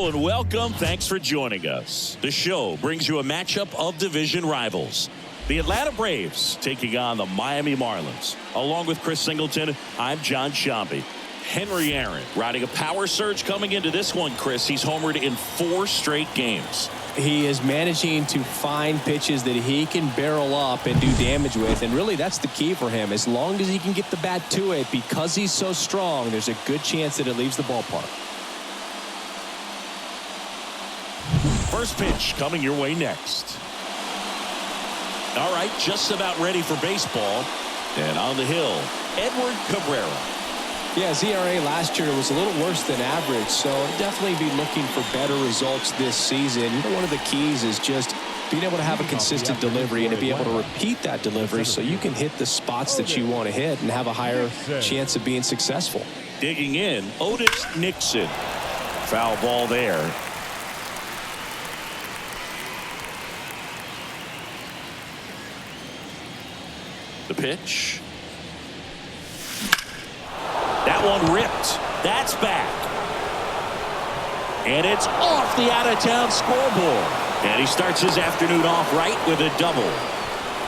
Hello and welcome. Thanks for joining us. The show brings you a matchup of division rivals. The Atlanta Braves taking on the Miami Marlins. Along with Chris Singleton, I'm John Shambi. Henry Aaron riding a power surge coming into this one, Chris. He's homered in 4 straight games. He is managing to find pitches that he can barrel up and do damage with, and really that's the key for him. As long as he can get the bat to it, because he's so strong, there's a good chance that it leaves the ballpark. First pitch coming your way next. All right, just about ready for baseball. And on the hill, Edward Cabrera. Yeah, his ERA last year was a little worse than average, so definitely be looking for better results this season. You know, one of the keys is just being able to have a consistent delivery and to be able to repeat that delivery so you can hit the spots that you want to hit and have a higher chance of being successful. Digging in, Otis Nixon. Foul ball there. The pitch. That one ripped. That's back. And it's off the out-of-town scoreboard. And he starts his afternoon off right with a double.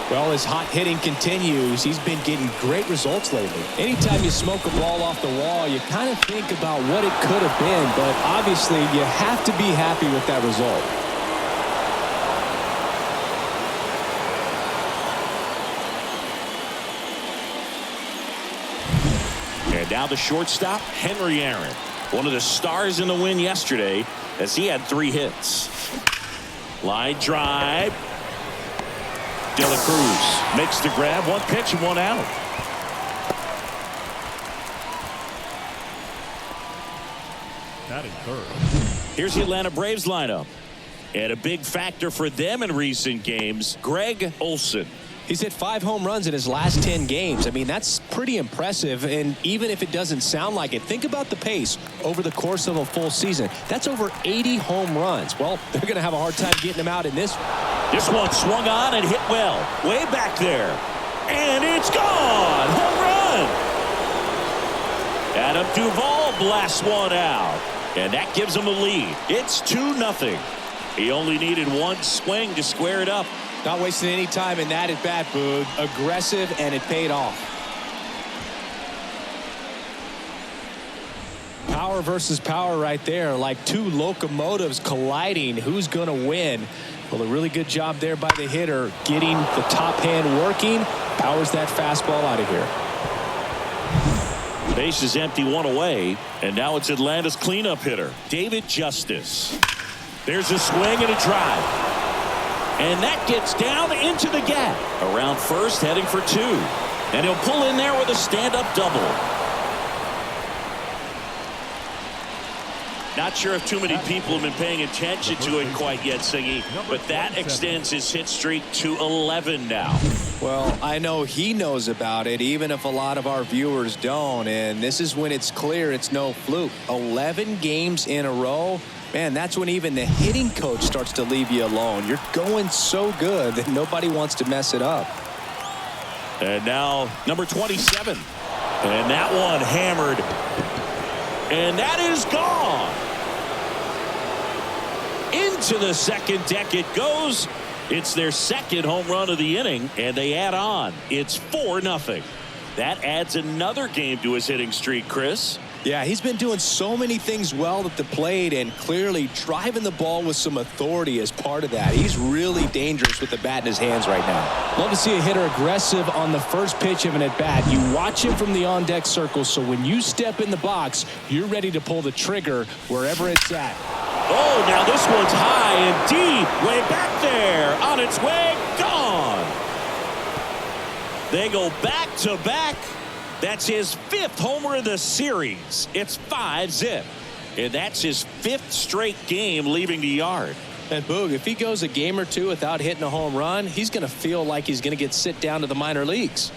Well, his hot hitting continues. He's been getting great results lately. Anytime you smoke a ball off the wall, you kind of think about what it could have been, but obviously you have to be happy with that result. And now the shortstop, Henry Aaron. One of the stars in the win yesterday as he had 3 hits. Line drive. De La Cruz makes the grab. 1 pitch and 1 out. Batting third. Here's the Atlanta Braves lineup. And a big factor for them in recent games, Greg Olson. He's hit 5 home runs in his last 10 games. I mean, that's pretty impressive. And even if it doesn't sound like it, think about the pace over the course of a full season. That's over 80 home runs. Well, they're going to have a hard time getting him out in this. This one swung on and hit well. Way back there. And it's gone. Home run. Adam Duvall blasts one out. And that gives him a lead. It's 2-0. He only needed 1 swing to square it up. Not wasting any time in that at bat, Boog. Aggressive, and it paid off. Power versus power right there, like 2 locomotives colliding. Who's going to win? Well, a really good job there by the hitter, getting the top hand working. Powers that fastball out of here. Base is empty, 1 away, and now it's Atlanta's cleanup hitter, David Justice. There's a swing and a drive. And that gets down into the gap. Around first, heading for 2. And he'll pull in there with a stand-up double. Not sure if too many people have been paying attention to it quite yet, Singy, but that extends his hit streak to 11 now. Well, I know he knows about it, even if a lot of our viewers don't. And this is when it's clear it's no fluke. 11 games in a row. Man, that's when even the hitting coach starts to leave you alone. You're going so good that nobody wants to mess it up. And now number 27. And that one hammered. And that is gone. Into the second deck it goes. It's their 2nd home run of the inning, and they add on. It's 4-0. That adds another game to his hitting streak, Chris. Yeah, he's been doing so many things well at the plate and clearly driving the ball with some authority as part of that. He's really dangerous with the bat in his hands right now. Love to see a hitter aggressive on the first pitch of an at-bat. You watch him from the on-deck circle, so when you step in the box, you're ready to pull the trigger wherever it's at. Oh, now this one's high and deep. Way back there. On its way. Gone. They go back-to-back. That's his 5th homer of the series. It's 5-0. And that's his 5th straight game leaving the yard. And Boog, if he goes a game or 2 without hitting a home run, he's going to feel like he's going to get sit down to the minor leagues.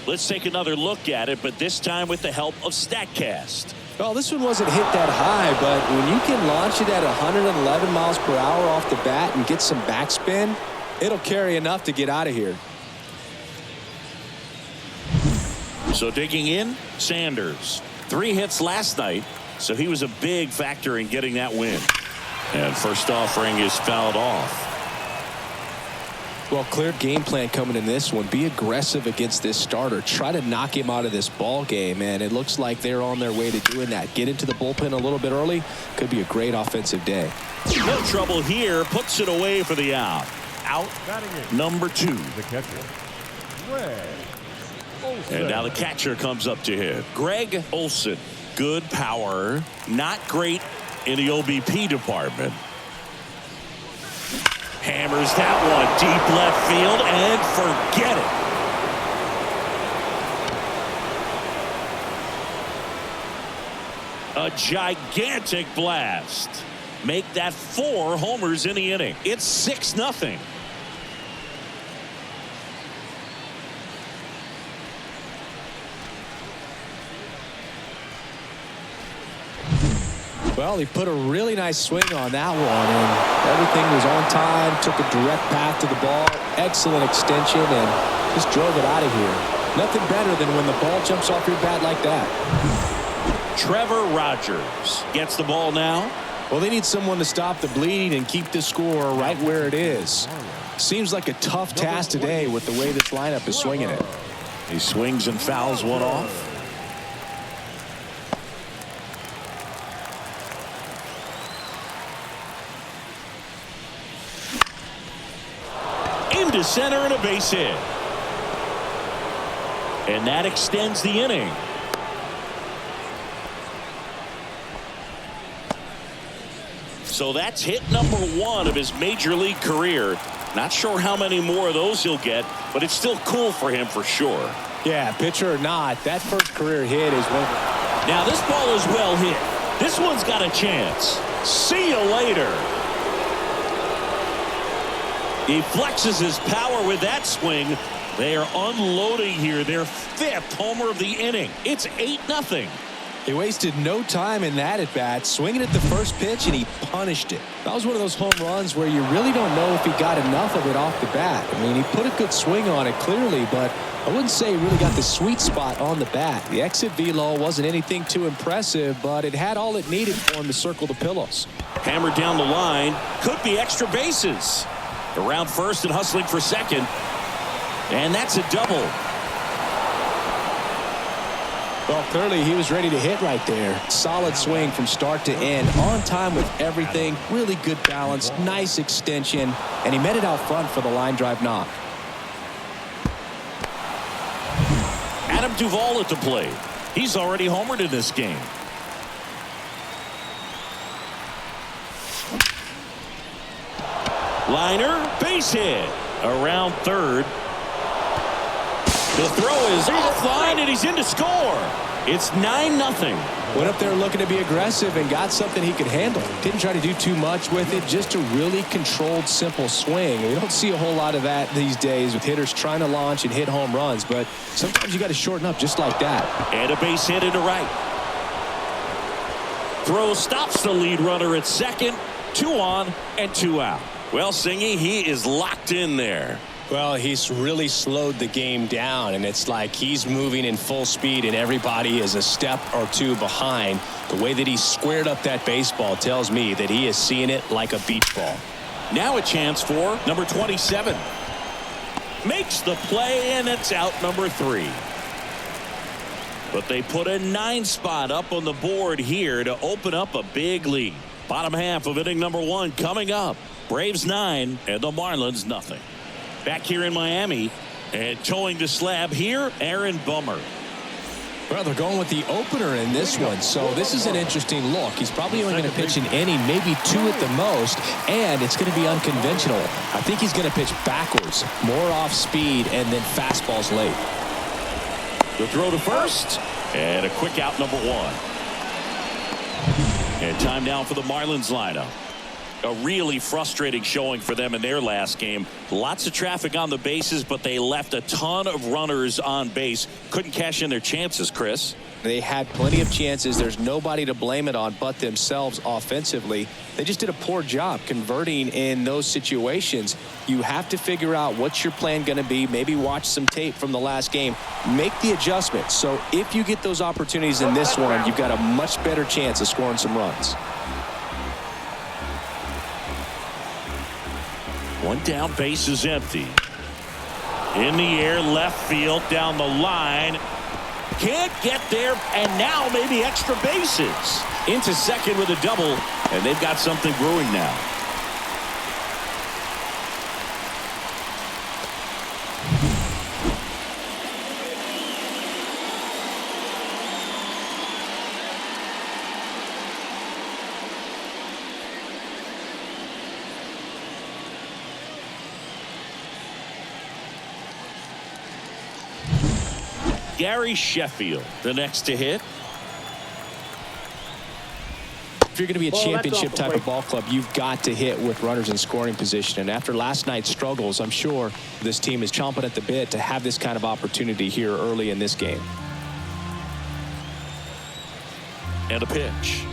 Let's take another look at it, but this time with the help of StatCast. Well, this one wasn't hit that high, but when you can launch it at 111 miles per hour off the bat and get some backspin, it'll carry enough to get out of here. So digging in, Sanders. 3 hits last night. So he was a big factor in getting that win. And first offering is fouled off. Well, clear game plan coming in this one. Be aggressive against this starter. Try to knock him out of this ball game, and it looks like they're on their way to doing that. Get into the bullpen a little bit early. Could be a great offensive day. No trouble here. Puts it away for the out. Out number 2. The catcher, Greg Olson. And now the catcher comes up to hit. Greg Olson. Good power. Not great in the OBP department. Hammers that one deep left field and forget it. A gigantic blast. Make that 4 homers in the inning. It's 6-0. Well, he put a really nice swing on that one, and everything was on time. Took a direct path to the ball. Excellent extension, and just drove it out of here. Nothing better than when the ball jumps off your bat like that. Trevor Rogers gets the ball now. Well, they need someone to stop the bleeding and keep the score right where it is. Seems like a tough task today with the way this lineup is swinging it. He swings and fouls one off. Into center and a base hit. And that extends the inning. So that's hit number 1 of his major league career. Not sure how many more of those he'll get, but it's still cool for him for sure. Yeah, pitcher or not, that first career hit is one. Now this ball is well hit. This one's got a chance. See you later. He flexes his power with that swing. They are unloading here. Their 5th homer of the inning. It's 8-0. He wasted no time in that at bat, swinging at the first pitch, and he punished it. That was one of those home runs where you really don't know if he got enough of it off the bat. I mean, he put a good swing on it clearly, but I wouldn't say he really got the sweet spot on the bat. The exit velo wasn't anything too impressive, but it had all it needed for him to circle the pillows. Hammered down the line. Could be extra bases. Around first and hustling for second. And that's a double. Well, clearly he was ready to hit right there. Solid swing from start to end. On time with everything. Really good balance. Nice extension. And he met it out front for the line drive knock. Adam Duvall at the plate. He's already homered in this game. Liner, base hit. Around third. The throw is offline, and he's in to score. It's 9-0. Went up there looking to be aggressive and got something he could handle. Didn't try to do too much with it. Just a really controlled, simple swing. We don't see a whole lot of that these days with hitters trying to launch and hit home runs. But sometimes you got to shorten up just like that. And a base hit into right. Throw stops the lead runner at second. 2 on and 2 out. Well, Singy, he is locked in there. Well, he's really slowed the game down, and it's like he's moving in full speed and everybody is a step or 2 behind. The way that he squared up that baseball tells me that he is seeing it like a beach ball. Now a chance for number 27. Makes the play, and it's out number 3. But they put a 9 spot up on the board here to open up a big lead. Bottom half of inning number 1 coming up. Braves 9 and the Marlins nothing. Back here in Miami, and towing the slab here, Aaron Bummer. Well, they're going with the opener in this one, so this is an interesting look. He's probably only going to pitch an inning, maybe 2 at the most, and it's going to be unconventional. I think he's going to pitch backwards, more off speed, and then fastballs late. The throw to first, and a quick out number 1. And time now for the Marlins lineup. A really frustrating showing for them in their last game. Lots of traffic on the bases, but they left a ton of runners on base. Couldn't cash in their chances, Chris. They had plenty of chances. There's nobody to blame it on but themselves offensively. They just did a poor job converting in those situations. You have to figure out what's your plan going to be. Maybe watch some tape from the last game. Make the adjustment. So if you get those opportunities in this one, you've got a much better chance of scoring some runs. One down, base is empty. In the air, left field, down the line. Can't get there, and now maybe extra bases. Into second with a double, and they've got something brewing now. Gary Sheffield, the next to hit. If you're going to be a championship type of ball club, you've got to hit with runners in scoring position. And after last night's struggles, I'm sure this team is chomping at the bit to have this kind of opportunity here early in this game. And a pitch.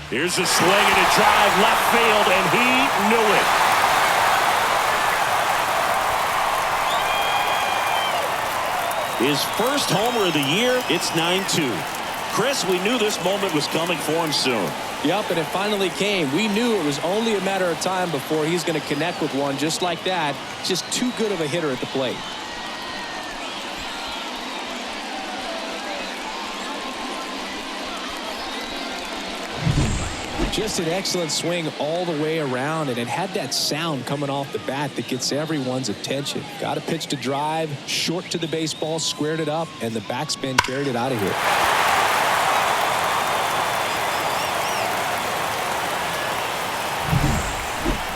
Here's a swing and a drive left field, and he knew it. His first homer of the year. It's 9-2. Chris, we knew this moment was coming for him soon. Yep, and it finally came. We knew it was only a matter of time before he's going to connect with one just like that. Just too good of a hitter at the plate. Just an excellent swing all the way around, and it had that sound coming off the bat that gets everyone's attention. Got a pitch to drive, short to the baseball, squared it up, and the backspin carried it out of here.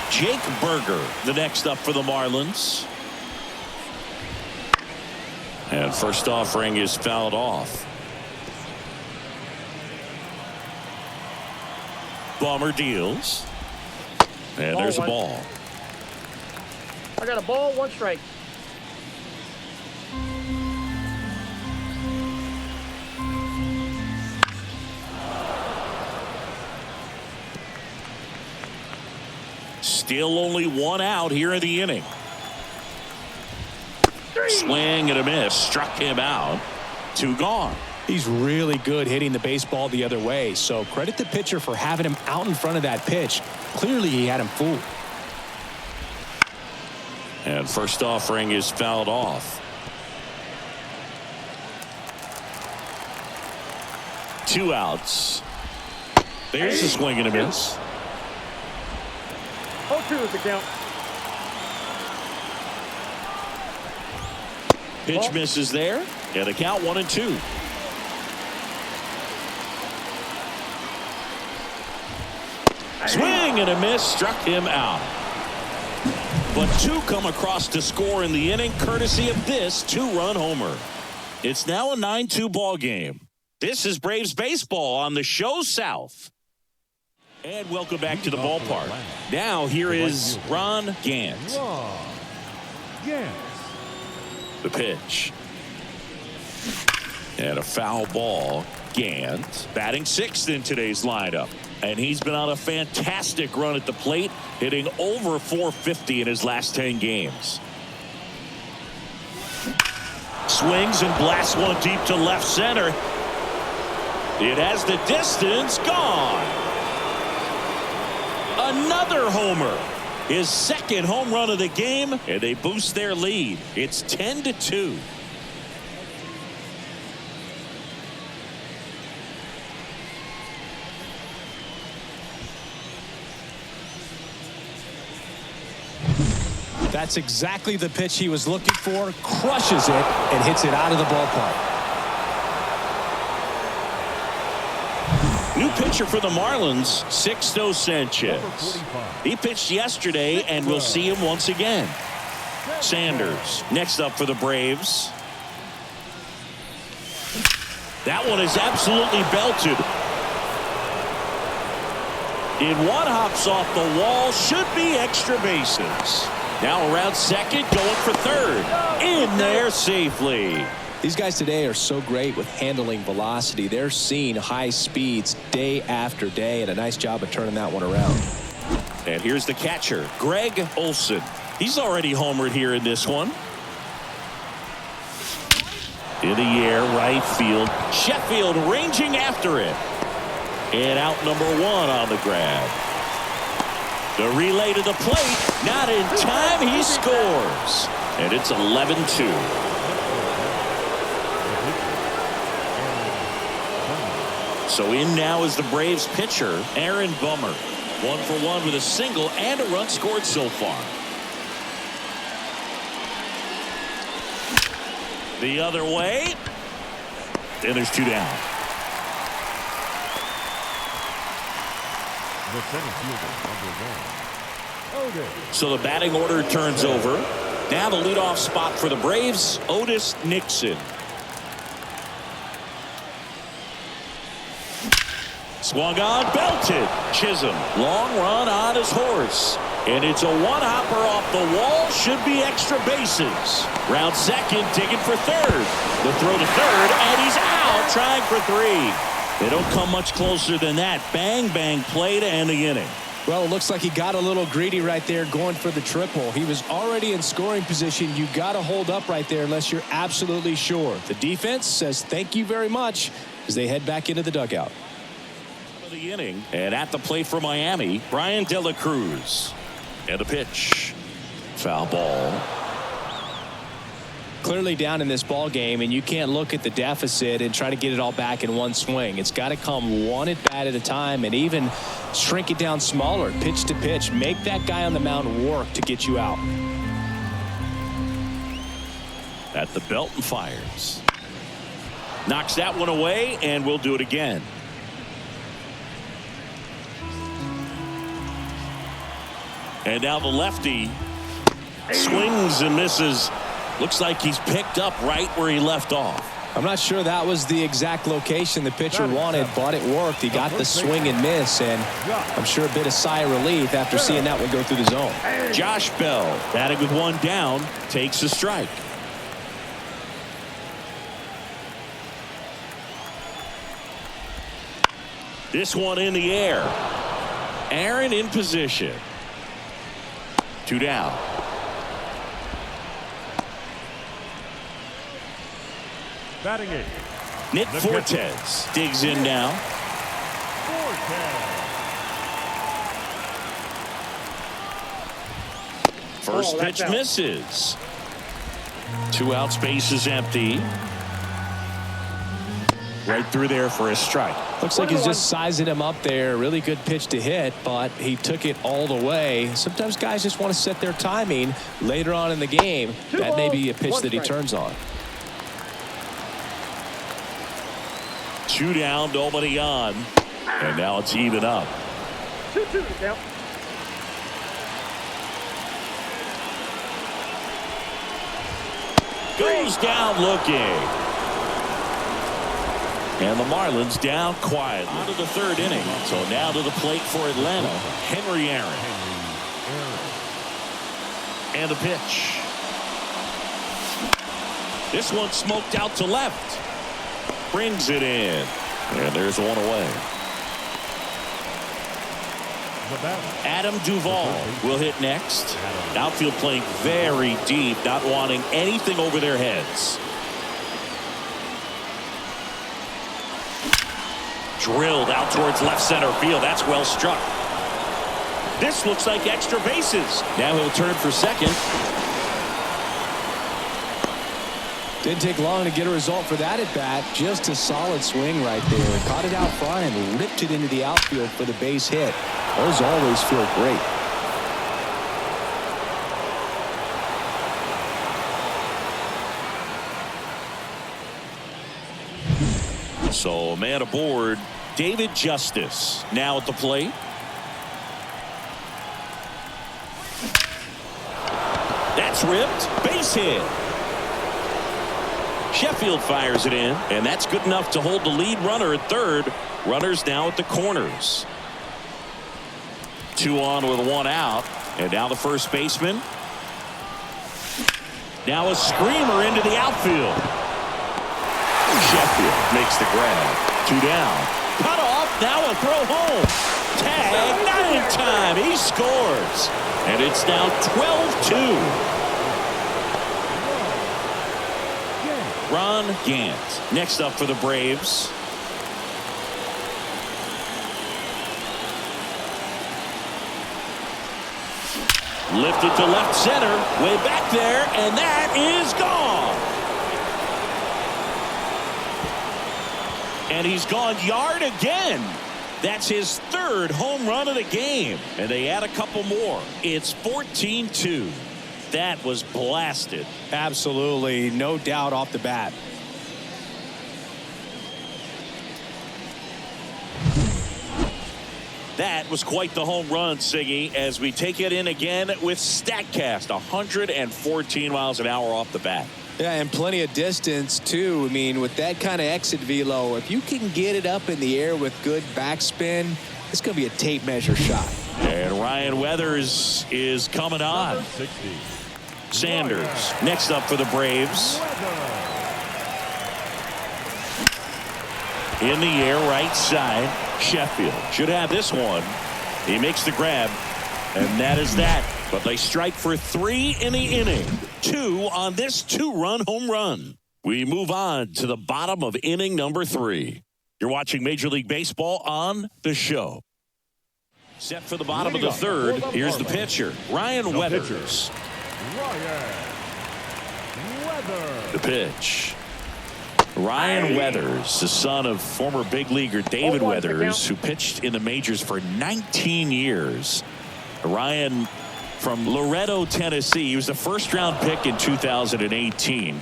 Jake Berger, the next up for the Marlins. And first offering is fouled off. Bomber deals. And there's a ball. I got a ball, one strike. Still only one out here in the inning. Swing and a miss. Struck him out. Two gone. He's really good hitting the baseball the other way, so credit the pitcher for having him out in front of that pitch. Clearly he had him fooled. And first offering is fouled off. Two outs. There's a swing and a miss. 0-2 is the count. Pitch misses there. And the count 1-2. Swing and a miss, struck him out. But two come across to score in the inning, courtesy of this two-run homer. It's now a 9-2 ball game. This is Braves baseball on the show South. And welcome back to the ballpark. Now here is Ron Gant. The pitch. And a foul ball. Gant batting sixth in today's lineup. And he's been on a fantastic run at the plate, hitting over 450 in his last 10 games. Swings and blasts one deep to left center. It has the distance, gone. Another homer. His second home run of the game, and they boost their lead. It's 10-2. That's exactly the pitch he was looking for. Crushes it and hits it out of the ballpark. New pitcher for the Marlins, Sixto Sanchez. He pitched yesterday, and we'll see him once again. Sanders next up for the Braves. That one is absolutely belted. In one, hops off the wall, should be extra bases. Now around second, going for third. In there safely. These guys today are so great with handling velocity. They're seeing high speeds day after day, and a nice job of turning that one around. And here's the catcher, Greg Olson. He's already homered here in this one. In the air, right field. Sheffield ranging after it. And out number one on the grab. The relay to the plate. Not in time. He scores. And it's 11-2. So in now is the Braves pitcher, Aaron Bummer. 1 for 1 with a single and a run scored so far. The other way. And there's 2 down. The center fielder, number 1, Otis. So the batting order turns over. Now the leadoff spot for the Braves, Otis Nixon. Swung on, belted. Chisholm, long run on his horse. And it's a one-hopper off the wall. Should be extra bases. Round second, digging for third. The throw to third, and he's out, trying for 3. They don't come much closer than that. Bang, bang play to end the inning. Well, it looks like he got a little greedy right there going for the triple. He was already in scoring position. You got to hold up right there unless you're absolutely sure. The defense says thank you very much as they head back into the dugout. The inning, and at the plate for Miami, Brian De La Cruz. And a pitch. Foul ball. Clearly down in this ball game, and you can't look at the deficit and try to get it all back in one swing. It's got to come one at bat at a time, and even shrink it down smaller, pitch to pitch. Make that guy on the mound work to get you out. At the belt and fires. Knocks that one away, and we'll do it again. And now the lefty swings and misses. Looks like he's picked up right where he left off. I'm not sure that was the exact location the pitcher wanted, but it worked. He got the swing and miss, and I'm sure a bit of sigh of relief after seeing that one go through the zone. Josh Bell, batting with 1 down, takes a strike. This one in the air. Aaron in position. 2 down. Batting 8. Nick Fortes digs in now. First pitch misses. 2 outs, base is empty. Right through there for a strike. Looks like he's just sizing him up there. Really good pitch to hit, but he took it all the way. Sometimes guys just want to set their timing later on in the game. That may be a pitch that he turns on. 2 down, nobody on. And now it's even up. 2-2 count. Goes down looking. And the Marlins down quietly. On to the 3rd inning. So now to the plate for Atlanta, Henry Aaron. And a pitch. This one smoked out to left. Brings it in. And there's one away. Adam Duvall will hit next. Outfield playing very deep, not wanting anything over their heads. Drilled out towards left center field. That's well struck. This looks like extra bases. Now he'll turn for second. Didn't take long to get a result for that at bat. Just a solid swing right there. Caught it out front and ripped it into the outfield for the base hit. Those always feel great. So a man aboard, David Justice now at the plate. That's ripped. Base hit. Sheffield fires it in, and that's good enough to hold the lead runner at third. Runners now at the corners. 2 on with 1 out. And now the first baseman. Now a screamer into the outfield. Sheffield makes the grab. 2 down. Cut off. Now a throw home. Tag. Not in time. He scores. And it's now 12-2. Ron Gant next up for the Braves. Lifted to left center, way back there, and that is gone. And he's gone yard again. That's his 3rd home run of the game. And they add a couple more. It's 14-2. That was blasted. Absolutely, no doubt off the bat. That was quite the home run, Siggy, as we take it in again with StatCast. 114 miles an hour off the bat. Yeah, and plenty of distance, too. I mean, with that kind of exit velo, if you can get it up in the air with good backspin, it's going to be a tape measure shot. And Ryan Weathers is coming on. Sanders next up for the Braves. In the air, right side. Sheffield should have this one. He makes the grab, and that is that. But they strike for 3 in the inning. 2 on this 2-run home run. We move on to the bottom of inning number 3. You're watching Major League Baseball on the show. Set for the bottom of the 3rd. Here's the pitcher, Ryan Weathers. The pitch. Ryan Weathers, the son of former big leaguer David Weathers, who pitched in the majors for 19 years. Ryan from Loretto, Tennessee. He was the 1st-round pick in 2018.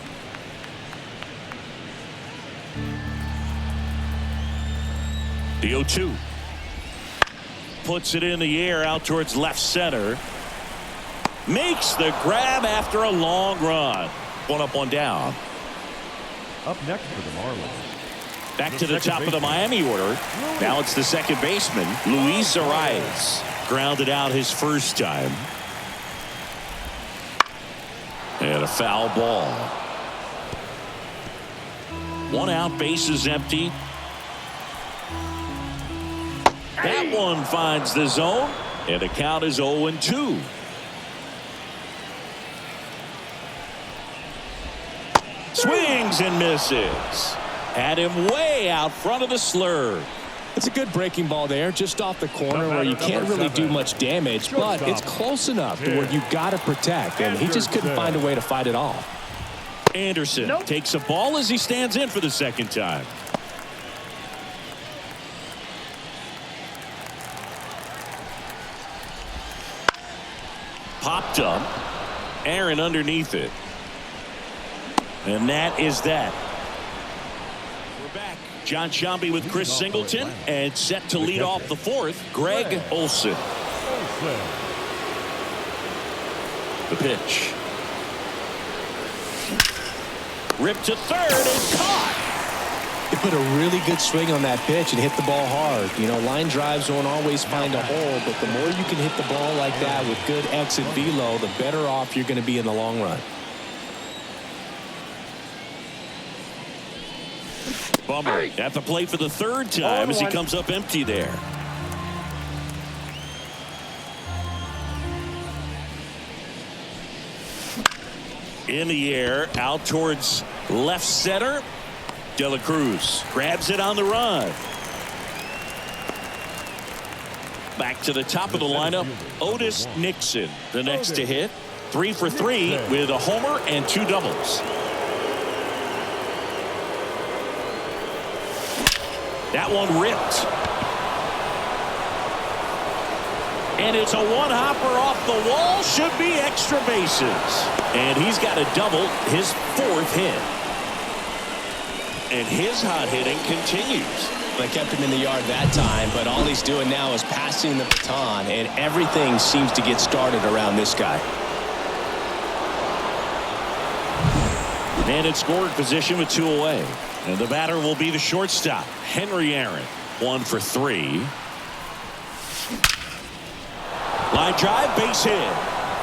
The 0-2. Puts it in the air out towards left center. Makes the grab after a long run. 1 up, 1 down. Up next for the Marlins. Back to the top of the Miami order. Now it's the second baseman, Luis Arias. Grounded out his first time. And a foul ball. 1 out, base is empty. That one finds the zone, and the count is 0-2. Swings and misses. Had him way out front of the slur. It's a good breaking ball there, just off the corner where you can't really do much damage, but it's close enough to where you've got to protect, and he just couldn't find a way to fight it off. Anderson takes a ball as he stands in for the 2nd time. Popped up. Aaron underneath it. And that is that. We're back. John Shambi with Chris Singleton, and set to lead off the 4th, Greg Olson. The pitch. Ripped to 3rd and caught. He put a really good swing on that pitch and hit the ball hard. You know, line drives don't always find a hole, but the more you can hit the ball like that with good exit velo, the better off you're going to be in the long run. Bummer at the plate for the 3rd time as he comes up empty there. In the air, out towards left center. De La Cruz grabs it on the run. Back to the top of the lineup, Otis Nixon, the next to hit. 3 for 3 with a homer and 2 doubles. That one ripped. And it's a one-hopper off the wall. Should be extra bases. And he's got a double, his 4th hit. And his hot hitting continues. They kept him in the yard that time, but all he's doing now is passing the baton, and everything seems to get started around this guy. And in scoring position with 2 away. And the batter will be the shortstop, Henry Aaron. 1 for 3. Line drive, base hit.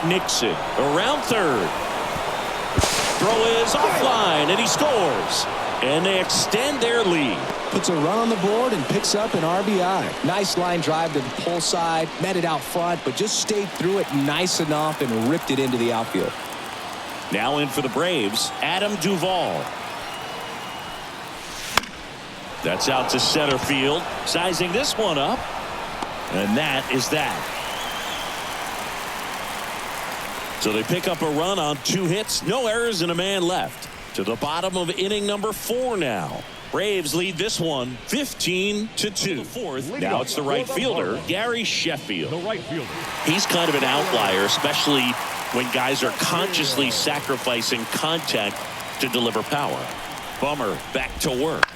Nixon around third. Throw is offline, and he scores. And they extend their lead. Puts a run on the board and picks up an RBI. Nice line drive to the pull side. Met it out front, but just stayed through it nice enough and ripped it into the outfield. Now in for the Braves, Adam Duvall. That's out to center field. Sizing this one up. And that is that. So they pick up a run on 2 hits, no errors, and a man left. To the bottom of inning number 4 now. Braves lead this one 15-2. Fourth. Now it's the right fielder, Gary Sheffield. The right fielder. He's kind of an outlier, especially when guys are consciously sacrificing contact to deliver power. Bummer back to work.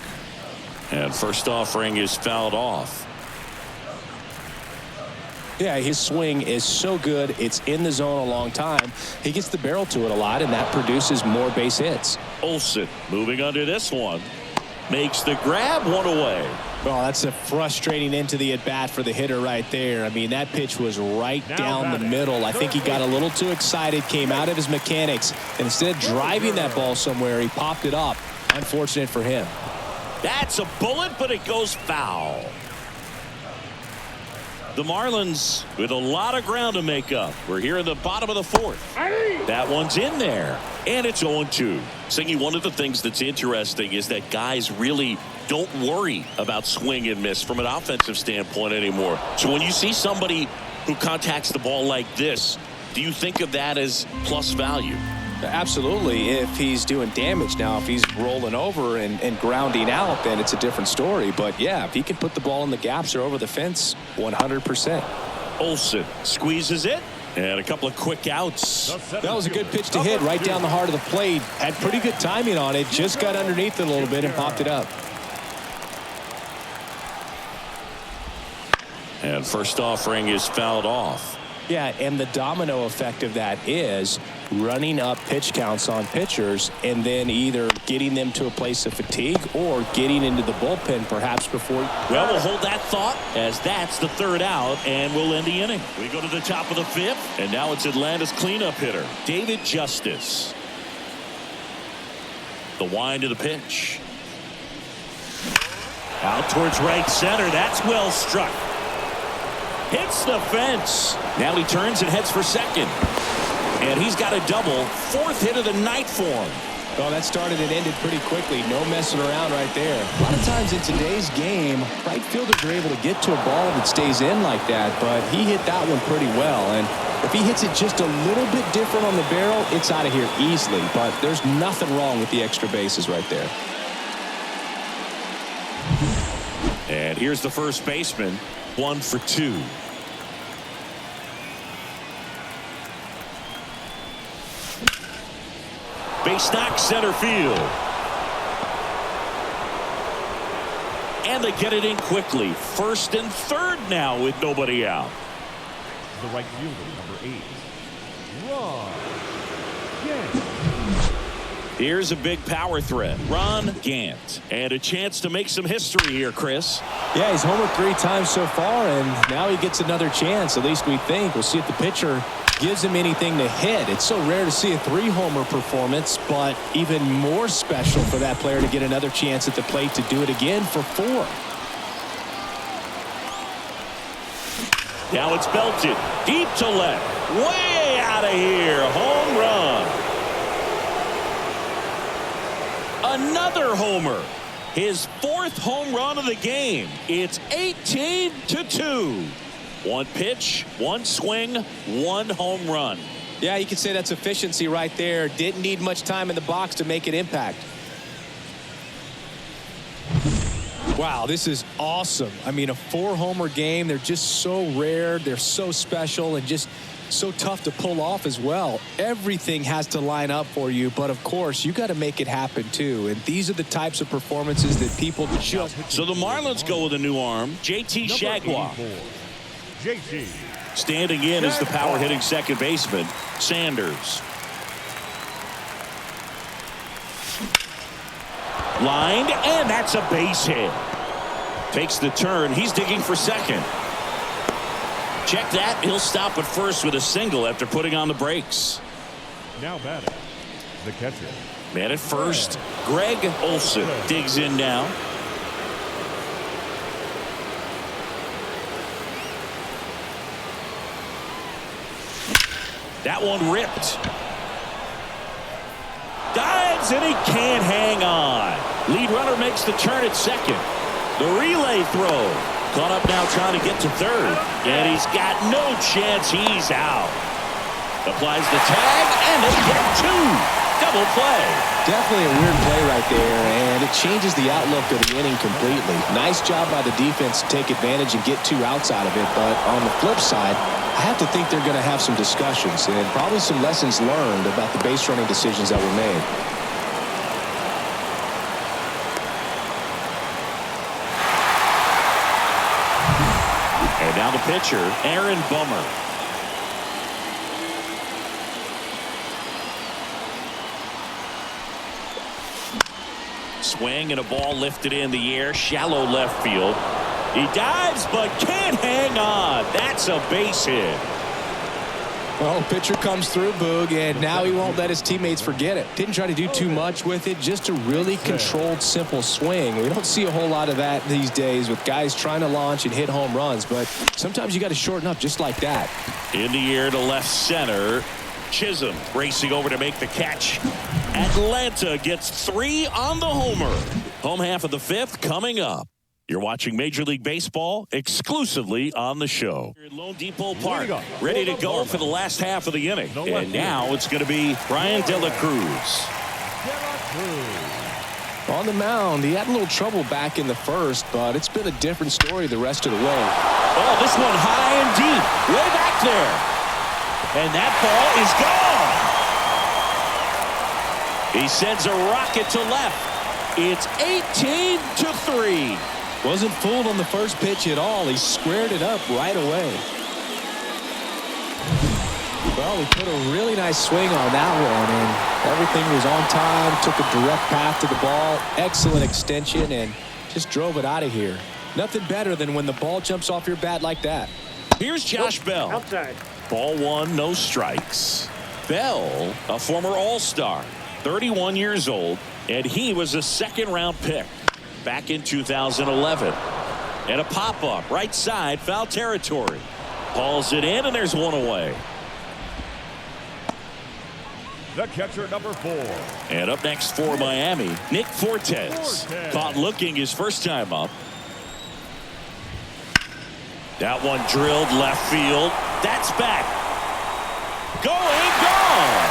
And first offering is fouled off. Yeah, his swing is so good. It's in the zone a long time. He gets the barrel to it a lot, and that produces more base hits. Olsen moving under this one. Makes the grab, one away. Well, that's a frustrating into the at-bat for the hitter right there. I mean, that pitch was right down the middle. I think he got a little too excited, came out of his mechanics, and instead of driving that ball somewhere, he popped it up. Unfortunate for him. That's a bullet, but it goes foul. The Marlins with a lot of ground to make up. We're here in the bottom of the 4th. That one's in there, and it's 0-2. Singy, one of the things that's interesting is that guys really don't worry about swing and miss from an offensive standpoint anymore. So when you see somebody who contacts the ball like this, do you think of that as plus value? Absolutely, if he's doing damage. Now, if he's rolling over and grounding out, then it's a different story. But, yeah, if he can put the ball in the gaps or over the fence, 100%. Olsen squeezes it, and a couple of quick outs. That was a good pitch to hit right down the heart of the plate. Had pretty good timing on it. Just got underneath it a little bit and popped it up. And first offering is fouled off. Yeah, and the domino effect of that is running up pitch counts on pitchers and then either getting them to a place of fatigue or getting into the bullpen perhaps before. Well, we'll hold that thought as that's the 3rd out, and we'll end the inning. We go to the top of the 5th, and now it's Atlanta's cleanup hitter, David Justice. The wind of the pitch. Out towards right center. That's well struck. Hits the fence. Now he turns and heads for second. And he's got a double. 4th hit of the night for him. Well, that started and ended pretty quickly. No messing around right there. A lot of times in today's game, right fielders are able to get to a ball that stays in like that, but he hit that one pretty well. And if he hits it just a little bit different on the barrel, it's out of here easily. But there's nothing wrong with the extra bases right there. And here's the first baseman. 1 for 2. Base knock center field. And they get it in quickly. 1st and 3rd now with nobody out. The right fielder, number 8. Ron Gant. Here's a big power threat. Ron Gant. And a chance to make some history here, Chris. Yeah, he's homered 3 times so far, and now he gets another chance, at least we think. We'll see if the pitcher gives him anything to hit. It's so rare to see a 3-homer performance, but even more special for that player to get another chance at the plate to do it again for 4. Now it's belted. Deep to left. Way out of here. Home run. Another homer. His 4th home run of the game. It's 18-2. 1 pitch, 1 swing, 1 home run. Yeah, you could say that's efficiency right there. Didn't need much time in the box to make an impact. Wow, this is awesome. I mean, a 4-homer game. They're just so rare. They're so special and just so tough to pull off as well. Everything has to line up for you, but of course you got to make it happen too. And these are the types of performances that people just. So the Marlins go with a new arm, JT Shagwa. JT. Standing in is the power hitting second baseman, Sanders. Lined, and that's a base hit. Takes the turn. He's digging for second. Check that. He'll stop at first with a single after putting on the brakes. Now batting, the catcher. Man at first, Greg Olson digs in now. That one ripped. Dives and he can't hang on. Lead runner makes the turn at second. The relay throw. Caught up now trying to get to third. And he's got no chance. He's out. Applies the tag and they get two. Double play. Definitely a weird play right there, and it changes the outlook of the inning completely. Nice job by the defense to take advantage and get 2 outs out of it, but on the flip side, I have to think they're going to have some discussions and probably some lessons learned about the base running decisions that were made. And now the pitcher, Aaron Bummer. Swing and a ball lifted in the air, shallow left field. He dives but can't hang on. That's a base hit. Well, pitcher comes through, Boog, and now he won't let his teammates forget it. Didn't try to do too much with it, just a really controlled, simple swing. We don't see a whole lot of that these days with guys trying to launch and hit home runs, but sometimes you got to shorten up just like that. In the air to left center. Chisholm racing over to make the catch. Atlanta gets 3 on the homer. Home half of the 5th coming up. You're watching Major League Baseball exclusively on the show. Here at Lone Depot Park, ready to go for the last half of the inning. And now it's going to be Brian De La Cruz. On the mound, he had a little trouble back in the first, but it's been a different story the rest of the way. Oh, this one high and deep, way back there. And that ball is gone. He sends a rocket to left. It's 18-3. Wasn't fooled on the first pitch at all. He squared it up right away. Well, he put a really nice swing on that one, and everything was on time. Took a direct path to the ball. Excellent extension, and just drove it out of here. Nothing better than when the ball jumps off your bat like that. Here's Josh Bell. Outside. Ball 1, no strikes. Bell, a former All-Star, 31 years old, and he was a second-round pick back in 2011. And a pop-up, right side, foul territory. Hauls it in, and there's one away. The catcher, number 4. And up next for Miami, Nick Fortes. Caught looking his first time up. That one drilled left field. That's back. Going, gone.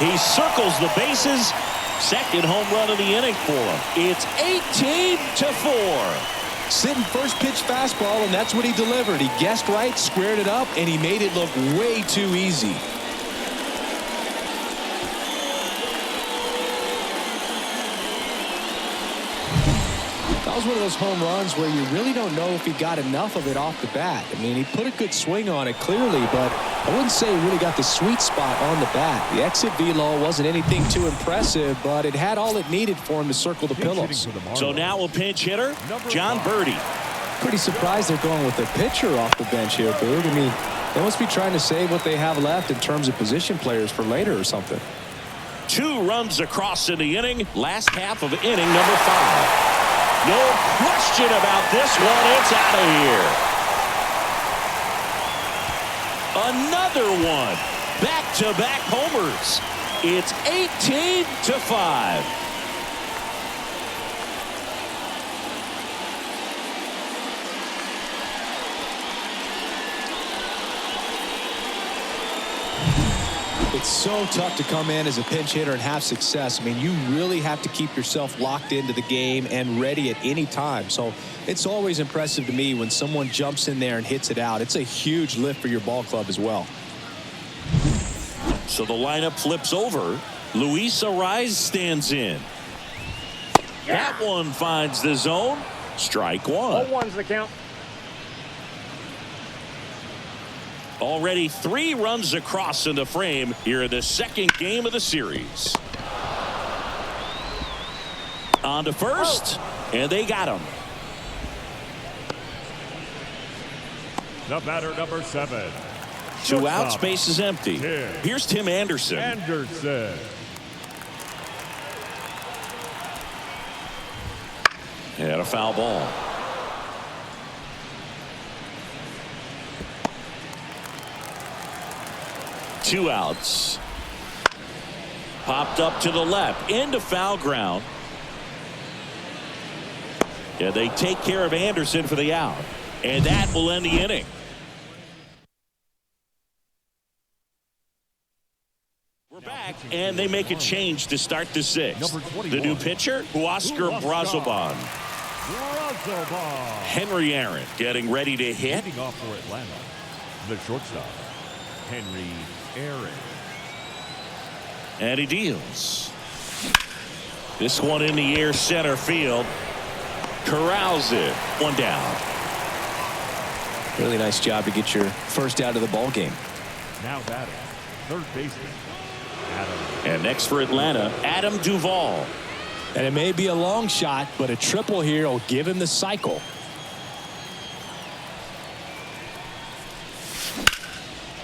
He circles the bases. Second home run of the inning for him. It's 18-4. Sitting first pitch fastball, and that's what he delivered. He guessed right, squared it up, and he made it look way too easy. That was one of those home runs where you really don't know if he got enough of it off the bat. I mean, he put a good swing on it clearly, but I wouldn't say he really got the sweet spot on the bat. The exit velo wasn't anything too impressive, but it had all it needed for him to circle the pillows. So now a pinch hitter, John Birdie. Pretty surprised they're going with a pitcher off the bench here, Boog. I mean, they must be trying to save what they have left in terms of position players for later or something. 2 runs across in the inning. Last half of inning number 5. No question about this one. It's out of here. Another one. Back-to-back homers. It's 18-5. It's so tough to come in as a pinch hitter and have success. I mean, you really have to keep yourself locked into the game and ready at any time. So it's always impressive to me when someone jumps in there and hits it out. It's a huge lift for your ball club as well. So the lineup flips over. Luis Ariz stands in. That one finds the zone. Strike 1. 0-1's the count. Already 3 runs across in the frame here in the second game of the series. On to first, and they got him. The batter, number 7. 2 out, Shortstop, space is empty. Tim Here's Tim Anderson. Anderson. And a foul ball. Two outs. Popped up to the left into foul ground. Yeah, they take care of Anderson for the out, and that will end the inning. We're back, and they make a change to start the 6th. The new pitcher, Oscar Brazoban. Henry Aaron getting ready to hit. Leading off for Atlanta, the shortstop, Henry Aaron. And he deals. This one in the air, center field. Corrals it. One down. Really nice job to get your first out of the ball game. Now batting, third baseman, Adam. And next for Atlanta, Adam Duvall. And it may be a long shot, but a triple here will give him the cycle.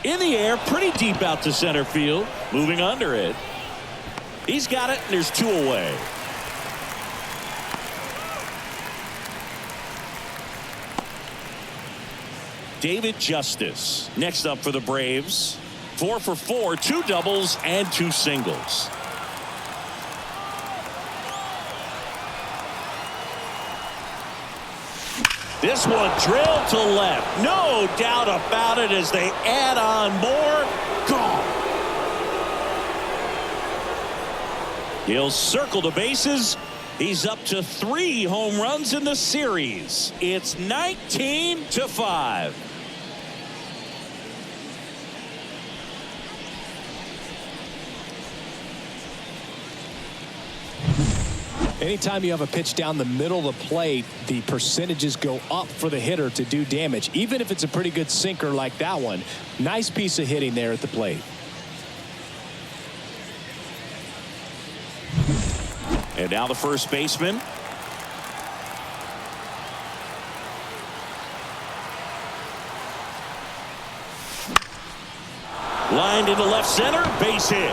In the air, pretty deep out to center field. Moving under it. He's got it, and there's 2 away. David Justice next up for the Braves. 4 for 4, 2 doubles and 2 singles. This one drilled to left. No doubt about it as they add on more. Gone. He'll circle the bases. He's up to 3 home runs in the series. It's 19-5. Anytime you have a pitch down the middle of the plate, the percentages go up for the hitter to do damage, even if it's a pretty good sinker like that one. Nice piece of hitting there at the plate. And now the first baseman. Lined into left center, base hit.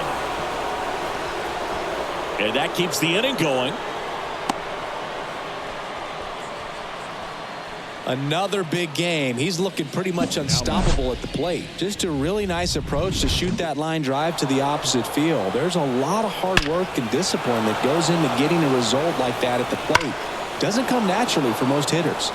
And that keeps the inning going. Another big game. He's looking pretty much unstoppable at the plate. Just a really nice approach to shoot that line drive to the opposite field. There's a lot of hard work and discipline that goes into getting a result like that at the plate. Doesn't come naturally for most hitters.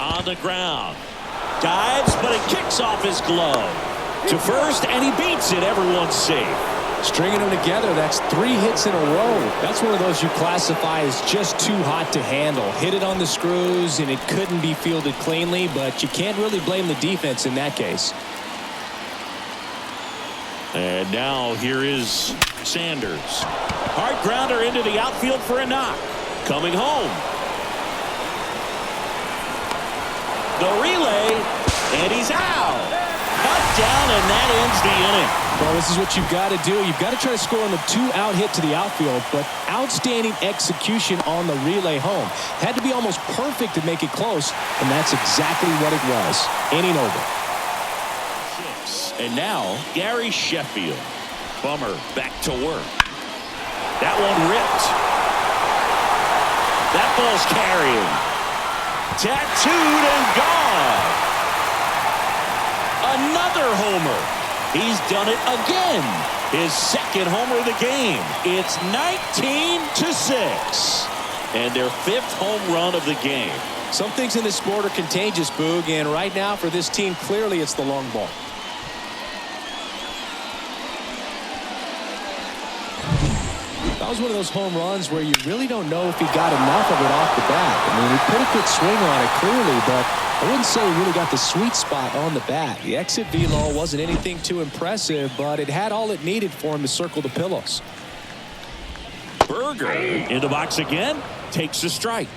On the ground. Dives, but it kicks off his glove. To first, and he beats it. Everyone's safe. Stringing them together, that's 3 hits in a row. That's one of those you classify as just too hot to handle. Hit it on the screws, and it couldn't be fielded cleanly, but you can't really blame the defense in that case. And now here is Sanders. Hard grounder into the outfield for a knock. Coming home. The relay, and he's out. Cut down, and that ends the inning. Well, this is what you've got to do. You've got to try to score on the 2-out hit to the outfield, but outstanding execution on the relay home. Had to be almost perfect to make it close, and that's exactly what it was. Inning over. 6. And now, Gary Sheffield. Bummer back to work. That one ripped. That ball's carrying. Tattooed and gone. Another homer. He's done it again. His second homer of the game. It's 19-6. And their 5th home run of the game. Some things in this sport are contagious, Boog, and right now for this team, clearly it's the long ball. That was one of those home runs where you really don't know if he got enough of it off the bat. I mean, he put a good swing on it clearly, but I wouldn't say he really got the sweet spot on the bat. The exit velo wasn't anything too impressive, but it had all it needed for him to circle the pillows. Berger in the box again, takes a strike.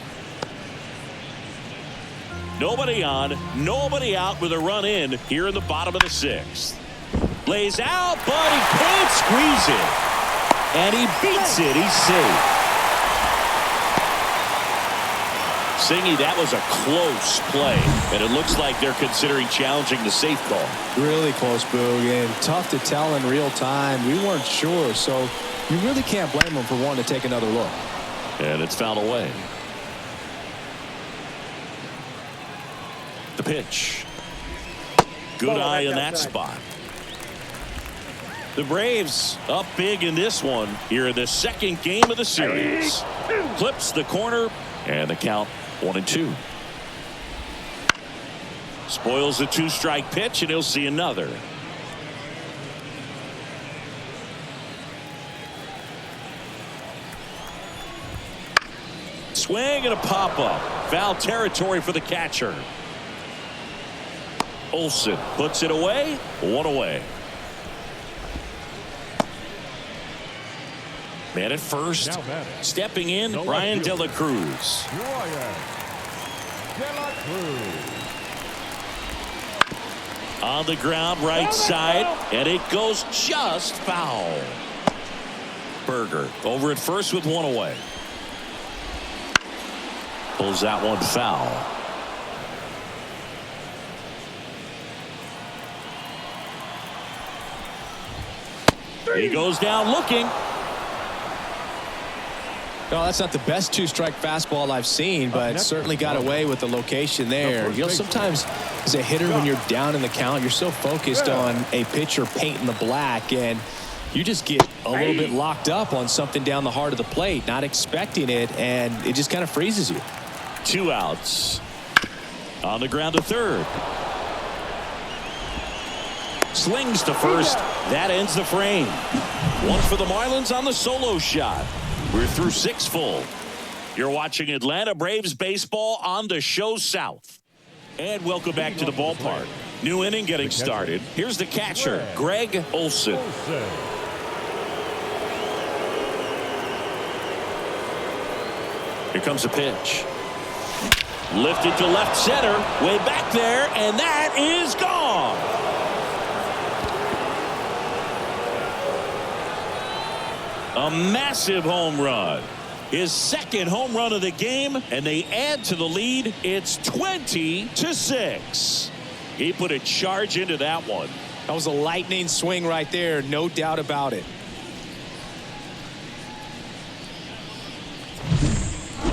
Nobody on, nobody out with a run in here in the bottom of the 6th. Lays out, but he can't squeeze it. And he beats it. He's safe. Singy, that was a close play. And it looks like they're considering challenging the safe call. Really close, Boog, and tough to tell in real time. We weren't sure, so you really can't blame them for wanting to take another look. And it's fouled away. The pitch. Good eye in that spot. The Braves up big in this one here in the 2nd game of the series. Clips the corner, and the count 1-2. Spoils the 2-strike pitch, and he'll see another. Swing and a pop-up. Foul territory for the catcher. Olsen puts it away. 1 away. Man at first. Stepping in, Brian De La Cruz. On the ground, right side, and it goes just foul. Berger over at first with 1 away. Pulls that one foul. He goes down looking. No, that's not the best 2-strike fastball I've seen, but certainly got away with the location there. You know, sometimes as a hitter, when you're down in the count, you're so focused on a pitcher painting the black, and you just get a little bit locked up on something down the heart of the plate, not expecting it, and it just kind of freezes you. 2 outs. On the ground to third. Slings to first. That ends the frame. 1 for the Marlins on the solo shot. We're through 6 full. You're watching Atlanta Braves baseball on the Show South. And welcome back to the ballpark. New inning getting started. Here's the catcher, Greg Olsen. Here comes a pitch. Lifted to left center. Way back there, and that is gone. A massive home run. His 2nd home run of the game, and they add to the lead. It's 20-6. He put a charge into that one. That was a lightning swing right there, no doubt about it.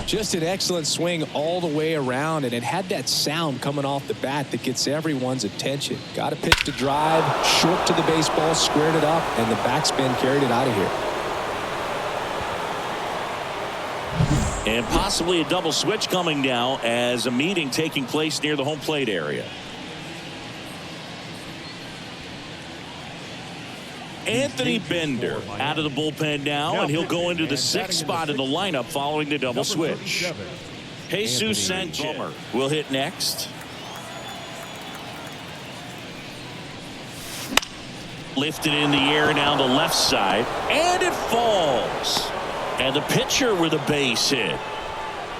Just an excellent swing all the way around, and it had that sound coming off the bat that gets everyone's attention. Got a pitch to drive, short to the baseball, squared it up, and the backspin carried it out of here. And possibly a double switch coming now as a meeting taking place near the home plate area. Anthony Bender out of the bullpen now, and he'll go into the 6th spot in the lineup following the double switch. Jesus Sanchez will hit next. Lifted in the air down the left side, and it falls. And the pitcher with a base hit.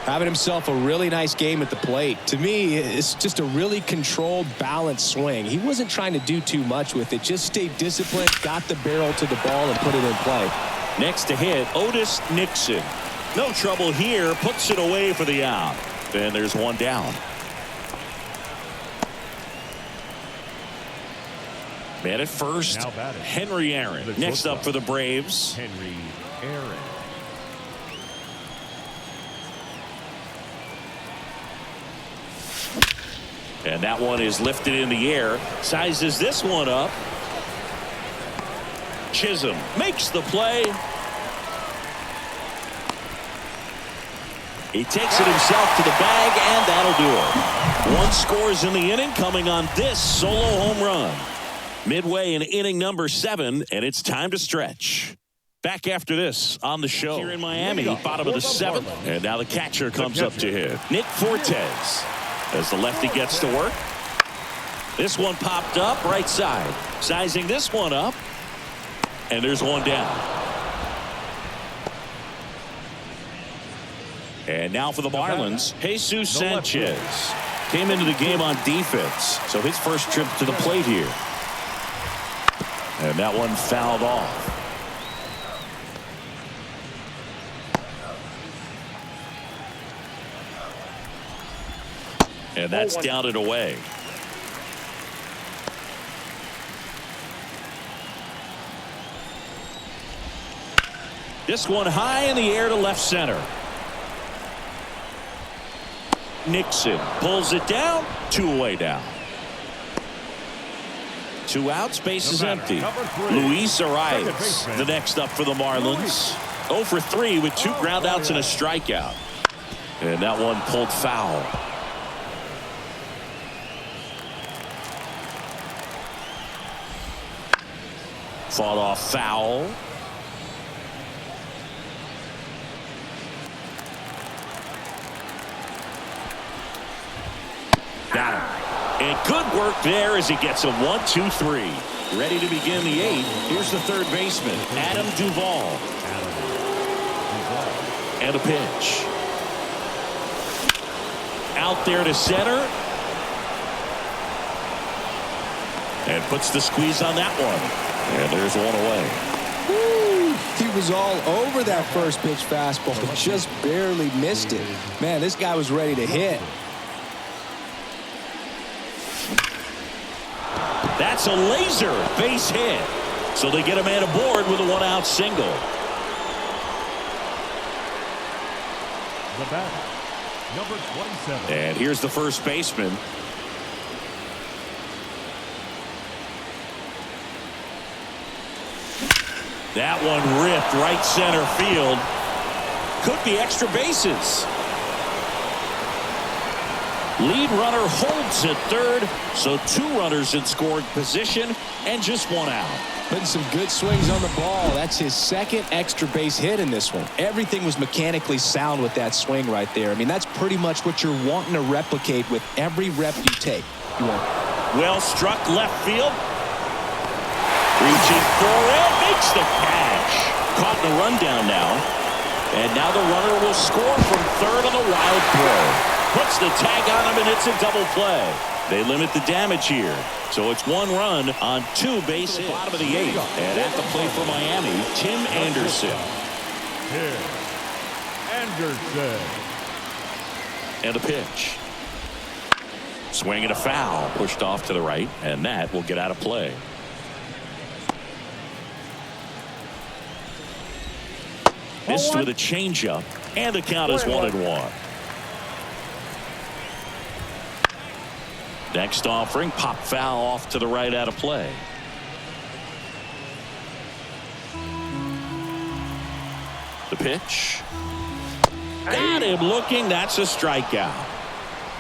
Having himself a really nice game at the plate. To me, it's just a really controlled, balanced swing. He wasn't trying to do too much with it. Just stayed disciplined, got the barrel to the ball, and put it in play. Next to hit, Otis Nixon. No trouble here. Puts it away for the out. And there's 1 down. Man at first, Henry Aaron. Next up for the Braves. Henry Aaron. And that one is lifted in the air. Sizes this one up. Chisholm makes the play. He takes it himself to the bag, and that'll do it. 1 scores in the inning, coming on this solo home run. Midway in inning number 7, and it's time to stretch. Back after this on the show here in Miami, bottom of the 7th. And now the catcher comes up to hit. Nick Fortes. As the lefty gets to work. This one popped up right side. Sizing this one up. And there's 1 down. And now for the Marlins, Jesus Sanchez. came into the game on defense, so his first trip to the plate here. And that one fouled off. And that's down and away. This one high in the air to left center. Nixon pulls it down. 2 away now. 2 outs, base is empty. Luis Arias, the next up for the Marlins. 0 for 3 with 2 ground outs and a strikeout. And that one pulled foul. Fought off foul. Got him. And good work there as he gets a 1-2-3. Ready to begin the 8th. Here's the third baseman, Adam Duvall. And a pitch. Out there to center. And puts the squeeze on that one. And there's one away. Woo! He was all over that first pitch fastball, but just barely missed it. Man, this guy was ready to hit. That's a laser base hit. So they get a man aboard with a 1-out single. The batter, number 27. And here's the first baseman. That one ripped right center field. Could be extra bases. Lead runner holds at third, so 2 runners in scoring position and just 1 out. Putting some good swings on the ball. That's his second extra base hit in this one. Everything was mechanically sound with that swing right there. I mean, that's pretty much what you're wanting to replicate with every rep you take. Well struck left field. Reaching for it, makes the catch. Caught in a rundown now. And now the runner will score from third on the wild throw. Puts the tag on him, and it's a double play. They limit the damage here. So it's 1 run on 2 base hits. Bottom of the 8th. And at the plate for Miami, Tim Anderson. Tim Anderson. And a pitch. Swing and a foul. Pushed off to the right, and that will get out of play. Missed with a changeup, and the count is 1-1. Next offering, pop foul off to the right, out of play. The pitch. Got him looking. That's a strikeout.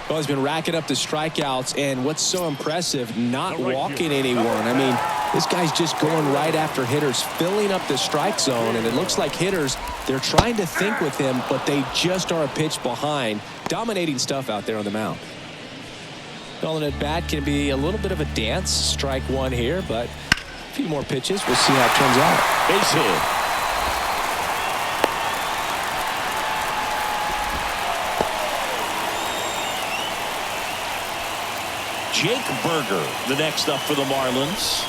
Well, he's been racking up the strikeouts, and what's so impressive, not walking anyone. I mean, this guy's just going right after hitters, filling up the strike zone, and it looks like hitters, they're trying to think with him, but they just are a pitch behind. Dominating stuff out there on the mound. Calling it bat can be a little bit of a dance. Strike 1 here, but a few more pitches. We'll see how it turns out. Base hit. Jake Berger, the next up for the Marlins.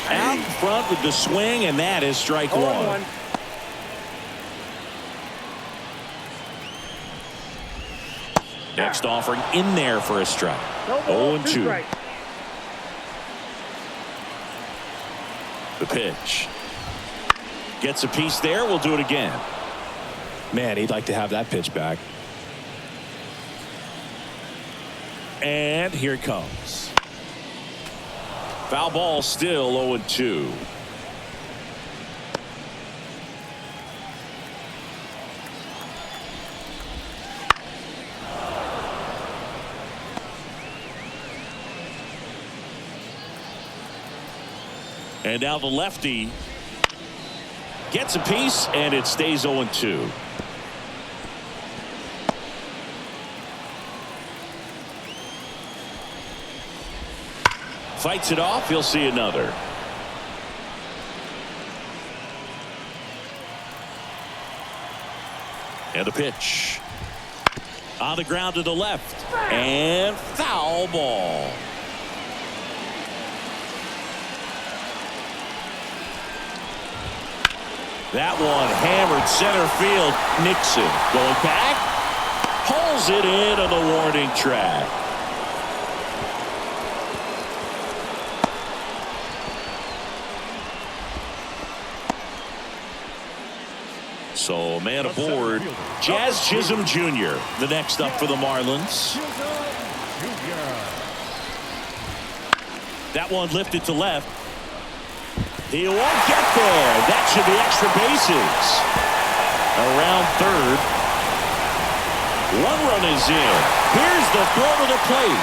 Out front with the swing, and that is strike 1. Next offering in there for a strike. 0-2. The pitch. Gets a piece there. We'll do it again. Man, he'd like to have that pitch back. And here it comes. Foul ball, still 0-2. And now the lefty gets a piece, and it stays 0-2. Fights it off. He'll see another. And the pitch. On the ground to the left. And foul ball. That one hammered center field. Nixon going back. Pulls it in on the warning track. So man aboard. Jazz Chisholm Jr. the next up for the Marlins. That one lifted to left. He won't get there. That should be extra bases. Around third. One run is in. Here's the throw to the plate.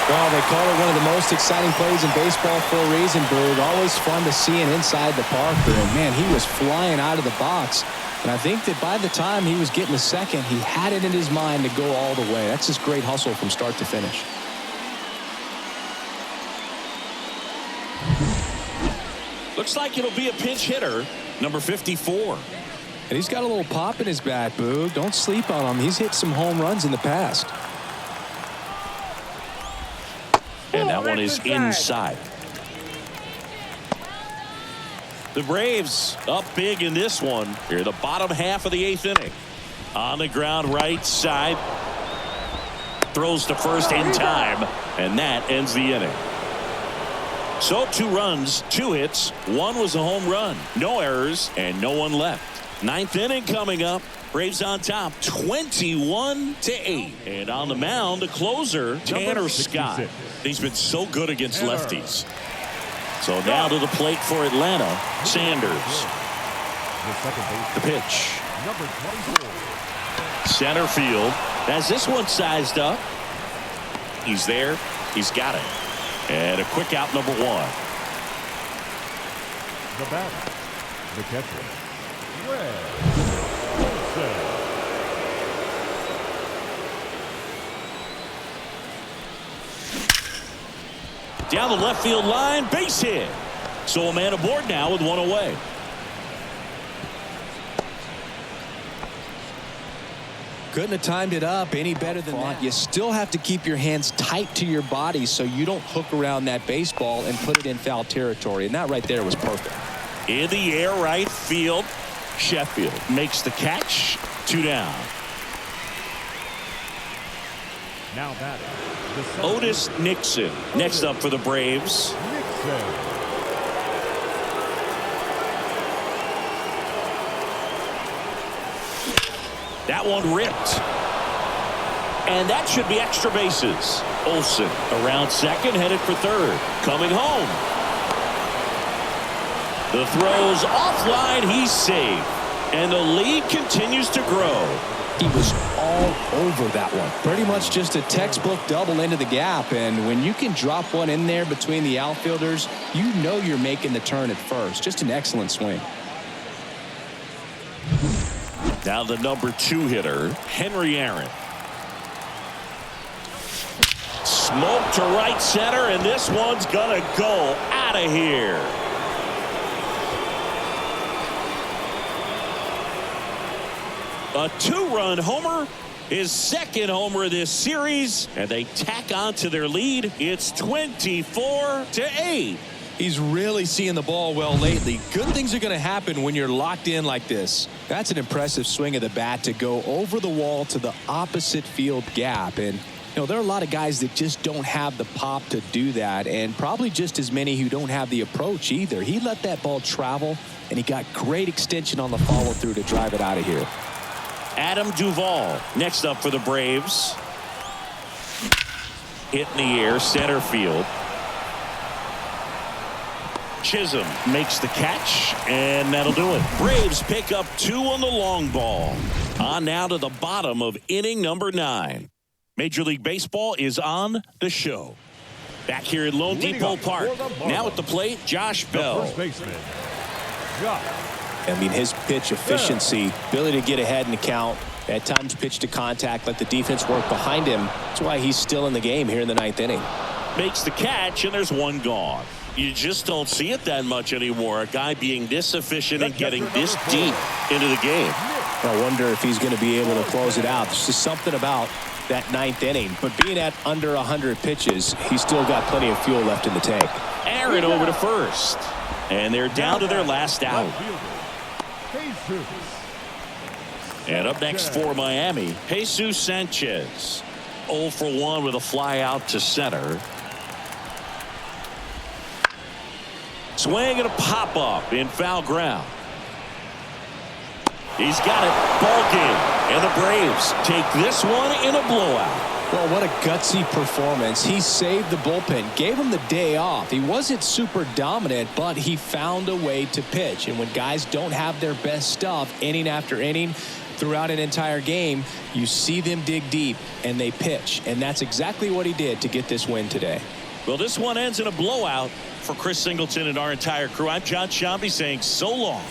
Well, they call it one of the most exciting plays in baseball for a reason, Boog. Always fun to see him inside the Parker. And, man, he was flying out of the box. And I think that by the time he was getting the second, he had it in his mind to go all the way. That's just great hustle from start to finish. Looks like it'll be a pinch hitter, number 54. And he's got a little pop in his bat, Boog. Don't sleep on him. He's hit some home runs in the past. And that one is inside. The Braves up big in this one. Here, the bottom half of the 8th inning. On the ground, right side. Throws to first in time, and that ends the inning. So 2 runs, 2 hits, 1 was a home run. No errors, and no one left. 9th inning coming up. Braves on top, 21-8. And on the mound, the closer, Tanner Scott. He's been so good against lefties. So now to the plate for Atlanta, Sanders. The pitch. Number 24. Center field. Has this one sized up. He's there. He's got it. And a quick out, number 1. The batter, the catcher, Red. Down the left field line, base hit. So a man aboard now with 1 away. Couldn't have timed it up any better than that. You still have to keep your hands tight to your body so you don't hook around that baseball and put it in foul territory. And that right there was perfect. In the air, right field. Sheffield makes the catch. 2 down. Now batting. Otis Nixon next up for the Braves. Nixon. That one ripped. And that should be extra bases. Olsen around second, headed for third. Coming home. The throw's offline. He's safe. And the lead continues to grow. He was all over that one. Pretty much just a textbook double into the gap. And when you can drop one in there between the outfielders, you know you're making the turn at first. Just an excellent swing. Now the number 2 hitter, Henry Aaron. Smoke to right center, and this one's gonna go out of here. A 2-run homer, his second homer this series, and they tack on to their lead. It's 24-8. He's really seeing the ball well lately. Good things are going to happen when you're locked in like this. That's an impressive swing of the bat to go over the wall to the opposite field gap. And, you know, there are a lot of guys that just don't have the pop to do that, and probably just as many who don't have the approach either. He let that ball travel, and he got great extension on the follow-through to drive it out of here. Adam Duvall next up for the Braves. Hit in the air, center field. Chisholm makes the catch, and that'll do it. Braves pick up 2 on the long ball. On now to the bottom of inning number 9. Major League Baseball is on the show. Back here at Lone Depot Park. Now at the plate, Josh Bell. First baseman, Josh. I mean, his pitch efficiency, ability to get ahead in the count, at times pitch to contact, let the defense work behind him. That's why he's still in the game here in the 9th inning. Makes the catch, and there's 1 gone. You just don't see it that much anymore. A guy being this efficient and getting this deep into the game. I wonder if he's going to be able to close it out. There's just something about that ninth inning. But being at under 100 pitches, he's still got plenty of fuel left in the tank. Aaron over to first. And they're down to their last out. And up next for Miami, Jesus Sanchez. 0 for 1 with a fly out to center. Swing and a pop up in foul ground. He's got it. Ball game. And the Braves take this one in a blowout. Well, what a gutsy performance. He saved the bullpen, gave him the day off. He wasn't super dominant, but he found a way to pitch. And when guys don't have their best stuff inning after inning throughout an entire game, you see them dig deep and they pitch. And that's exactly what he did to get this win today. Well, this one ends in a blowout. For Chris Singleton and our entire crew, I'm John Sciambi saying so long.